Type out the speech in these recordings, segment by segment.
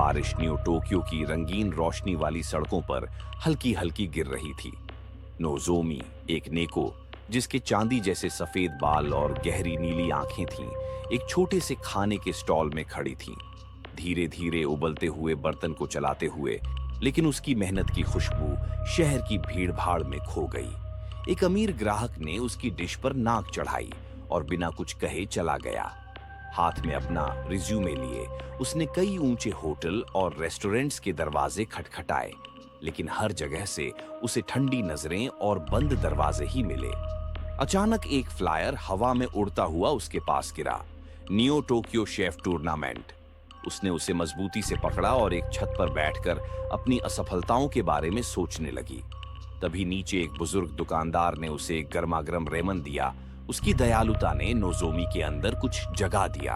बारिश new Tokyo की रंगीन रोशनी वाली सड़कों पर हल्की हल्की गिर रही थी। नोजोमी, एक नेको जिसके चांदी जैसे सफेद बाल और गहरी नीली आंखें थीं, एक छोटे से खाने के स्टॉल में खड़ी थीं, धीरे धीरे उबलते हुए बर्तन को चलाते हुए। लेकिन उसकी मेहनत की खुशबू शहर की भीड़ भाड़ में खो गई। एक अमीर ग्राहक ने उसकी डिश पर नाक चढ़ाई और बिना कुछ कहे चला गया। हाथ में अपना रिज्यूमे लिए उसने कई ऊंचे होटल और रेस्टोरेंट्स के दरवाजे खटखटाए, लेकिन हर जगह से उसे ठंडी नजरें और बंद दरवाजे ही मिले। अचानक एक फ्लायर हवा में उड़ता हुआ उसके पास गिरा। Neo Tokyo chef tournament. उसने उसे मजबूती से पकड़ा और एक छत पर बैठकर अपनी असफलताओं के बारे में सोचने लगी। तभी नीचे एक बुजुर्ग दुकानदार ने उसे एक गर्मागर्म रेमन दिया। उसकी दयालुता ने नोजोमी के अंदर कुछ जगा दिया।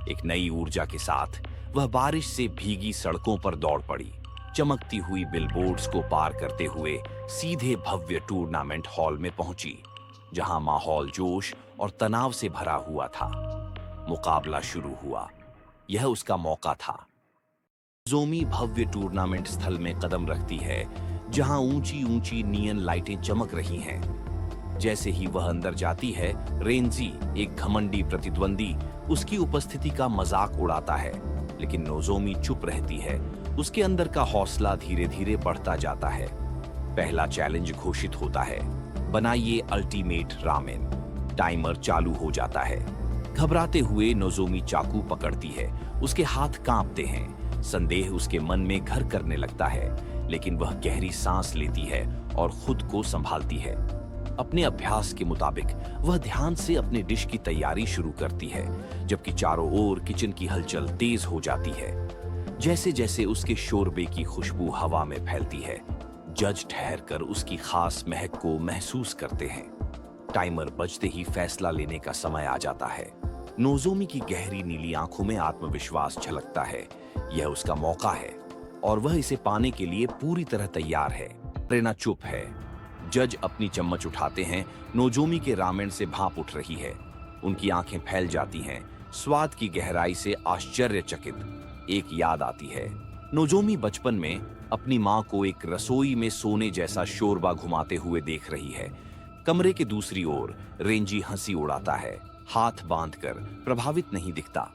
एक नई ऊर्जा के साथ वह बारिश से भीगी सड़कों पर दौड़ पड़ी, चमकती हुई बिलबोर्ड्स को पार करते हुए सीधे भव्य टूर्नामेंट हॉल में पहुंची, जहां माहौल जोश और तनाव से भरा हुआ था। मुकाबला शुरू हुआ। यह उसका मौका था। नोजोमी भव्य टूर्नामेंट स्थल में कदम रखती है, जहां ऊंची ऊंची नियन लाइटें चमक रही हैं। जैसे ही वह अंदर जाती है, रेंजी, एक घमंडी प्रतिद्वंदी, उसकी उपस्थिति का मजाक उड़ाता है, लेकिन नोजोमी चुप रहती है। उसके अंदर का हौसला धीरे धीरे बढ़ता जाता है। पहला चैलेंज घोषित होता है, बनाइए अल्टीमेट रामेन। टाइमर चालू हो जाता है। घबराते हुए नोजोमी चाकू पकड़ती है। उसके हाथ कांपते हैं। संदेह उसके मन में घर करने लगता है, लेकिन वह गहरी सांस लेती है और खुद को संभालती है। अपने अभ्यास के मुताबिक वह ध्यान से अपने डिश की तैयारी शुरू करती है, जबकि चारों ओर किचन की हलचल तेज हो जाती है। जैसे जैसे उसके शोरबे की खुशबू हवा में फैलती है, जज ठहरकर उसकी खास महक को महसूस करते हैं। टाइमर बजते ही फैसला लेने का समय आ जाता है। नोजोमी की गहरी नीली आंखों में आत्मविश्वास झलकता है। यह उसका मौका है और वह इसे पाने के लिए पूरी तरह तैयार है। प्रेरणा चुप है। जज अपनी चम्मच उठाते हैं। नोजोमी के रामेन से भाप उठ रही है। उनकी आंखें फैल जाती हैं। स्वाद की गहराई से आश्चर्यचकित एक याद आती है। नोजोमी बचपन में अपनी मां को एक रसोई में सोने जैसा शोरबा घुमाते हुए देख रही है। कमरे के दूसरी ओर रेंजी हंसी उड़ाता है, हाथ बांधकर प्रभावित नहीं दिखता।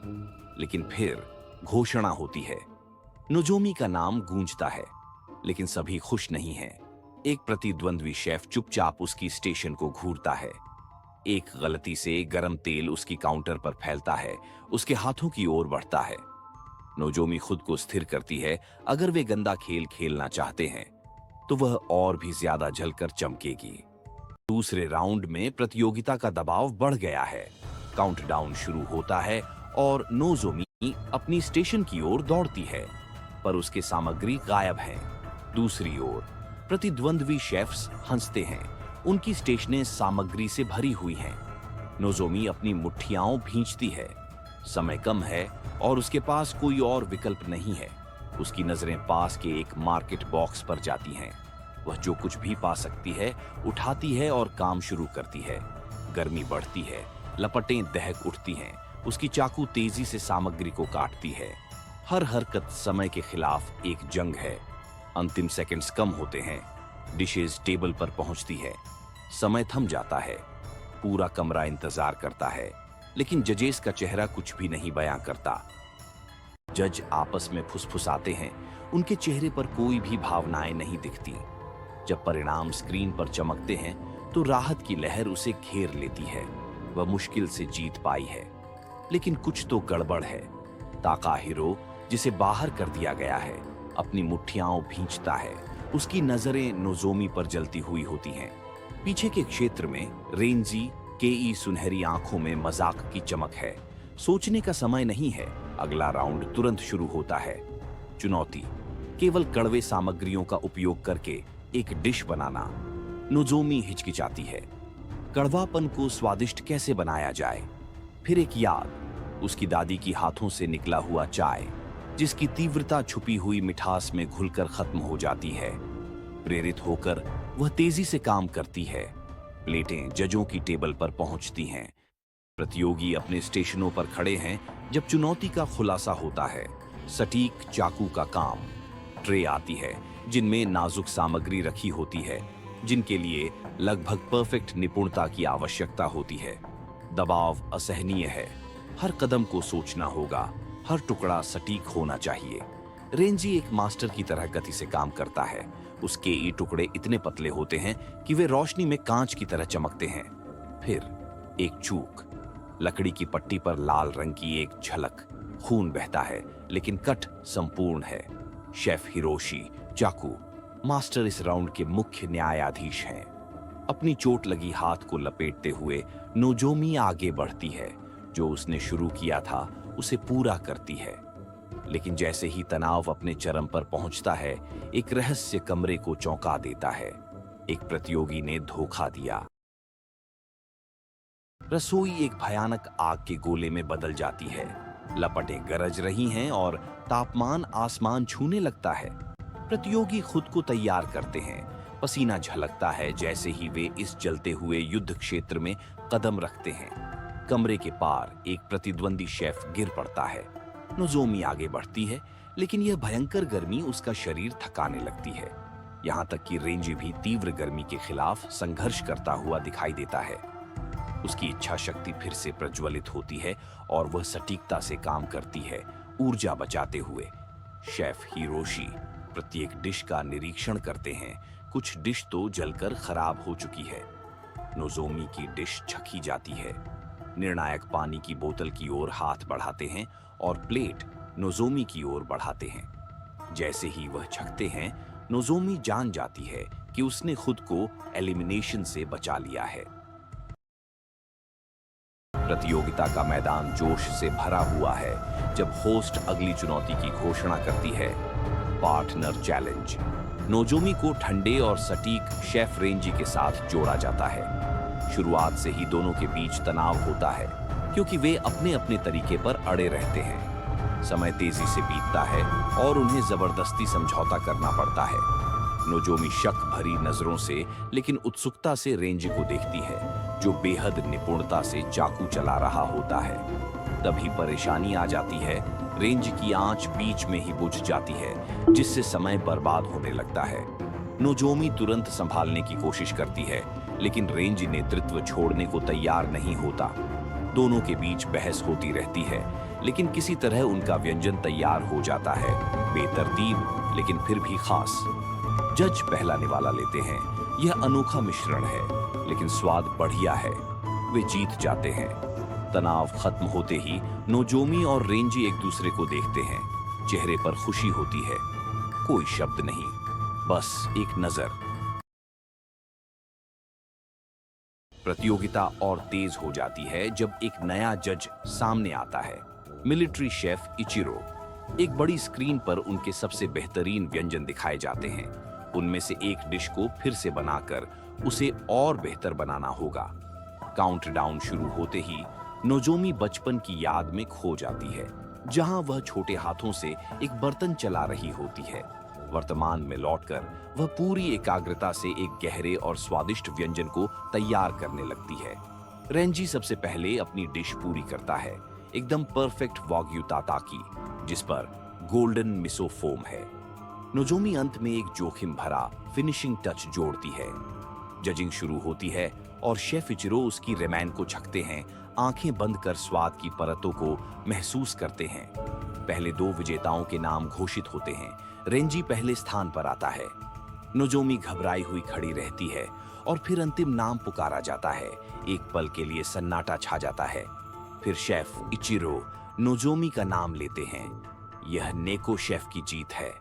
लेकिन फिर घोषणा होती है। नोजोमी का नाम गूंजता है, लेकिन सभी खुश नहीं हैं। एक प्रतिद्वंद्वी शेफ चुपचाप उसकी स्टेशन को घूरता है। एक गलती से गरम तेल उसकी काउंटर पर फैलता है, उसके हाथों की ओर बढ़ता है। नोजोमी खुद को स्थिर करती है। अगर वे गंदा खेल खेलना चाहते हैं तो वह और भी ज्यादा जलकर चमकेगी। दूसरे राउंड में प्रतियोगिता का दबाव बढ़ गया है। काउंटडाउन शुरू होता है और नोजोमी अपनी स्टेशन की ओर दौड़ती है, पर उसके सामग्री गायब हैं। दूसरी ओर प्रतिद्वंद्वी शेफ्स हंसते हैं। उनकी स्टेशनें सामग्री से भरी हुई हैं। नोजोमी अपनी मुट्ठियां भींचती है। समय कम है और उसके पास कोई और विकल्प नहीं है। उसकी नजरें पास के एक मार्केट बॉक्स पर जाती हैं। वह जो कुछ भी पा सकती है उठाती है और काम शुरू करती है। गर्मी बढ़ती है, लपटें दहक उठती हैं। उसकी चाकू तेजी से सामग्री को काटती है। हर हरकत समय के खिलाफ एक जंग है। अंतिम सेकंड्स कम होते हैं। डिशेज टेबल पर पहुंचती है। समय थम जाता है। पूरा कमरा इंतजार करता है, लेकिन जजेस का चेहरा कुछ भी नहीं बयां करता। जज आपस में फुसफुसाते हैं। उनके चेहरे पर कोई भी भावनाएं नहीं दिखती। जब परिणाम स्क्रीन पर चमकते हैं तो राहत की लहर उसे घेर लेती है। वह मुश्किल से जीत पाई है, लेकिन कुछ तो गड़बड़ है। ताकाहिरो, जिसे बाहर कर दिया गया है, अपनी मुट्ठियां भींचता है। उसकी नजरें नोजोमी पर जलती हुई होती हैं। पीछे के क्षेत्र में रेंजी केई सुनहरी आंखों में मजाक की चमक है। सोचने का समय नहीं है। अगला राउंड तुरंत शुरू होता है। चुनौती, केवल कड़वे सामग्रियों का उपयोग करके एक डिश बनाना। नोजोमी हिचकिचाती है। कड़वापन को स्वादिष्ट कैसे बनाया जाए? फिर एक याद, उसकी दादी की हाथों से निकला हुआ चाय, जिसकी तीव्रता छुपी हुई मिठास में घुलकर खत्म हो जाती है। प्रेरित होकर वह तेजी से काम करती है। प्लेटें जजों की टेबल पर पहुंचती हैं। प्रतियोगी अपने स्टेशनों पर खड़े हैं जब चुनौती का खुलासा होता है। सटीक चाकू का काम। ट्रे आती है जिनमें नाजुक सामग्री रखी होती है, जिनके लिए लगभग परफेक्ट निपुणता की आवश्यकता होती है। दबाव असहनीय है, हर कदम को सोचना होगा, हर टुकड़ा सटीक होना चाहिए। रेंजी एक मास्टर की तरह गति से काम करता है। उसके ये टुकड़े इतने पतले होते हैं कि वे रोशनी में कांच की तरह चमकते हैं। फिर एक चूक, लकड़ी की पट्टी पर लाल रंग की एक झलक। खून बहता है लेकिन कट संपूर्ण है। शेफ हिरोशी चाकू मास्टर इस राउंड के मुख्य न्यायाधीश हैं। अपनी चोट लगी हाथ को लपेटते हुए नोजोमी आगे बढ़ती है। जो उसने शुरू किया था उसे पूरा करती है। लेकिन जैसे ही तनाव अपने चरम पर पहुंचता है, एक रहस्य कमरे को चौंका देता है। एक प्रतियोगी ने धोखा दिया। रसोई एक भयानक आग के गोले में बदल जाती है। लपटें गरज रही हैं और तापमान आसमान छूने लगता है। प्रतियोगी खुद को तैयार करते हैं। पसीना झलकता है जैसे ही वे इस जलते हुए युद्ध क्षेत्र में कदम रखते हैं। कमरे के पार एक प्रतिद्वंदी शेफ गिर पड़ता है। नोजोमी आगे बढ़ती है, लेकिन यह भयंकर गर्मी उसका शरीर थकाने लगती है। यहां तक कि रेंजी भी तीव्र गर्मी के खिलाफ संघर्ष करता हुआ दिखाई देता है। उसकी इच्छा शक्ति फिर से प्रज्वलित होती है और वह सटीकता से काम करती है, ऊर्जा बचाते हुए। शेफ हिरोशी प्रत्येक डिश का निरीक्षण करते हैं। कुछ डिश तो जलकर खराब हो चुकी है। नोजोमी की डिश छकी जाती है। निर्णायक पानी की बोतल की ओर हाथ बढ़ाते हैं और प्लेट नोजोमी की ओर बढ़ाते हैं। जैसे ही वह छकते हैं, नोजोमी जान जाती है कि उसने खुद को एलिमिनेशन से बचा लिया है। प्रतियोगिता का मैदान जोश से भरा हुआ है जब होस्ट अगली चुनौती की घोषणा करती है, पार्टनर चैलेंज। नोजोमी को ठंडे और सटीक शेफ रेंजी के साथ जोड़ा जाता है। शुरुआत से ही दोनों के बीच तनाव होता है क्योंकि वे अपने अपने तरीके पर अड़े रहते हैं। समय तेजी से बीतता है और उन्हें जबरदस्ती समझौता करना पड़ता है। नोजोमी शक भरी नजरों से लेकिन उत्सुकता से रेंजी को देखती है, जो बेहद निपुणता से चाकू चला रहा होता है। तभी परेशानी आ जाती है। रेंजी की आंच बीच में ही बुझ जाती है, जिससे समय बर्बाद होने लगता है। नोजोमी तुरंत संभालने की कोशिश करती है, लेकिन रेंजी नेतृत्व छोड़ने को तैयार नहीं होता। दोनों के बीच बहस होती रहती है, लेकिन किसी तरह उनका व्यंजन तैयार हो जाता है। बेतरतीब लेकिन फिर भी खास। जज पहला निवाला लेते हैं। यह अनोखा मिश्रण है, लेकिन स्वाद बढ़िया है। वे जीत जाते हैं। तनाव खत्म होते ही नोजोमी और रेंजी एक दूसरे को देखते हैं। चेहरे पर खुशी होती है। कोई शब्द नहीं, बस एक नजर। प्रतियोगिता और तेज हो जाती है जब एक नया जज सामने आता है, मिलिट्री शेफ इचिरो। एक बड़ी स्क्रीन पर उनके सबसे बेहतरीन व्यंजन दिखाए जाते हैं। उनमें से एक डिश को फिर से बनाकर उसे और बेहतर बनाना होगा। काउंटडाउन शुरू होते ही नोजोमी बचपन की याद में खो जाती है, जहां वह छोटे हाथों से एक बर्तन चला रही होती है। वर्तमान में लौटकर वह पूरी एकाग्रता से एक गहरे और स्वादिष्ट व्यंजन को तैयार करने लगती है। रेंजी सबसे पहले अपनी डिश पूरी करता है, एकदम परफेक्ट वाग्यू ताताकी, जिस पर गोल्डन मिसो फोम है। नोजोमी अंत में एक जोखिम भरा फिनिशिंग टच जोड़ती है। जजिंग शुरू होती है और शेफ इचिरो उसकी रेमैन को छकते हैं, आंखें बंद कर स्वाद की परतों को महसूस करते हैं। पहले दो विजेताओं के नाम घोषित होते हैं। रेंजी पहले स्थान पर आता है। नोजोमी घबराई हुई खड़ी रहती है और फिर अंतिम नाम पुकारा जाता है। एक पल के लिए सन्नाटा छा जाता है। फिर शेफ इचिरो नोजोमी का नाम लेते हैं। यह नेको शेफ की जीत है।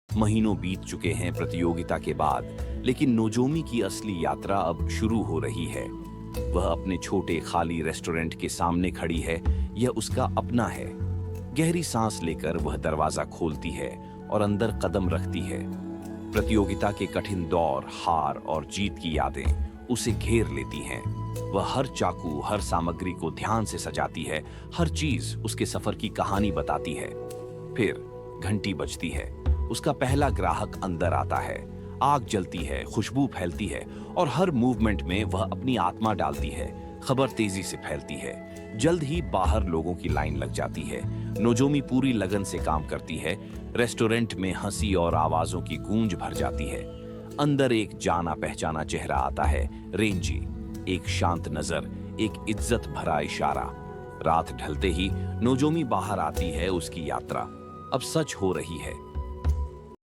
महीनों बीत चुके हैं प्रतियोगिता के बाद, लेकिन नोजोमी की असली यात्रा अब शुरू हो रही है। वह अपने छोटे खाली रेस्टोरेंट के सामने खड़ी है। यह उसका अपना है। गहरी सांस लेकर वह दरवाजा खोलती है और अंदर कदम रखती है। प्रतियोगिता के कठिन दौर, हार और जीत की यादें उसे घेर लेती हैं। वह हर चाकू, हर सामग्री को ध्यान से सजाती है। हर चीज उसके सफर की कहानी बताती है। फिर घंटी बजती है। उसका पहला ग्राहक अंदर आता है। आग जलती है, खुशबू फैलती है और हर मूवमेंट में वह अपनी आत्मा डालती है, खबर तेजी से फैलती है। जल्द ही बाहर लोगों की लाइन लग जाती है। नोजोमी पूरी लगन से काम करती है। रेस्टोरेंट में हंसी और आवाजों की गूंज भर जाती है। अंदर एक जाना पहचाना चेहरा आता है, रेंजी। एक शांत नजर, एक इज्जत भरा इशारा। रात ढलते ही नोजोमी बाहर आती है। उसकी यात्रा अब सच हो रही है।